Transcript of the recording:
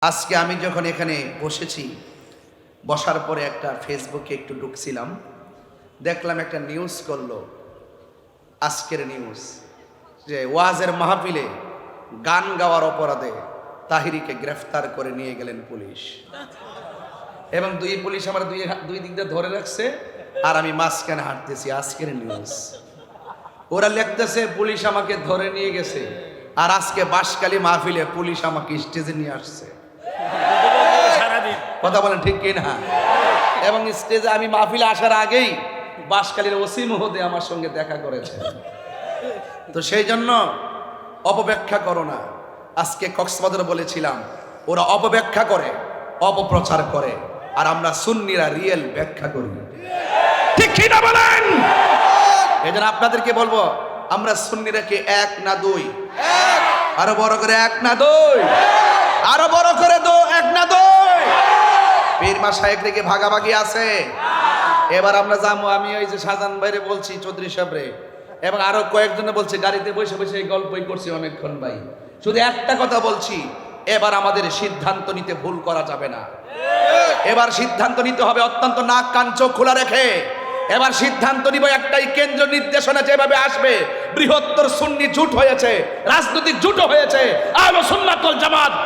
আজকে আমি যখন এখানে বসেছি, বসার পরে একটা ফেসবুকে একটু ঢুকছিলাম, দেখলাম একটা নিউজ করলো, আজকের নিউজ, যে ওয়াজের মাহফিলে গান গাওয়ার অপরাধে তাহিরিকে গ্রেফতার করে নিয়ে গেলেন পুলিশ। এবং দুই পুলিশ আমার দুই দিক দিয়ে ধরে রাখছে, আর আমি মাঝখানে হাঁটতেছি। আজকের নিউজ, ওরা লিখতেছে পুলিশ আমাকে ধরে নিয়ে গেছে, আর আজকে বাঁশখালী মাহফিলে পুলিশ আমাকে স্টেজে নিয়ে আসছে। কথা বলেন ঠিক কি না? এবং স্টেজে আমি মাহফিলে আসার আগেই বাঁশখালীর ওসি মহোদয় আমার সঙ্গে দেখা করেছে। তো সেই জন্য অপব্যাখ্যা করো না। আজকে কক্সবাজারে বলেছিলাম, ওরা অপব্যাখ্যা করে, অপপ্রচার করে, আর আমরা সুন্নিরা রিয়েল ব্যাখ্যা করি। ঠিক কি না বলেন? এই জন্য আপনাদেরকে বলবো, আমরা সুন্নিরা কি এক না দুই? আরো বড় করে এক না দুই? আরো বড় করে এক না দুই? পীর মাশায়েখ থেকে ভাগাভাগি আছে। এবার আমরা যাবো, আমি ওই যে শাহজাহান ভাইরে বলছি, চৌধুরী সাহেবরে, এবং আরো কয়েকজনে বলছে, গাড়িতে বসে বসে এই গল্পই করছি অনেকক্ষণ ভাই। শুধু একটা কথা বলছি, এবার আমাদের সিদ্ধান্ত নিতে ভুল করা যাবে না। এবার সিদ্ধান্ত নিতে হবে অত্যন্ত নাক কান চোখ খোলা রেখে। এবার সিদ্ধান্ত নিব একটাই, কেন্দ্র নির্দেশনা যেভাবে আসবে, বৃহত্তর সুন্নি জোট হয়েছে, রাজনৈতিক জোট হয়েছে, আহলে সুন্নাত ওয়াল জামাত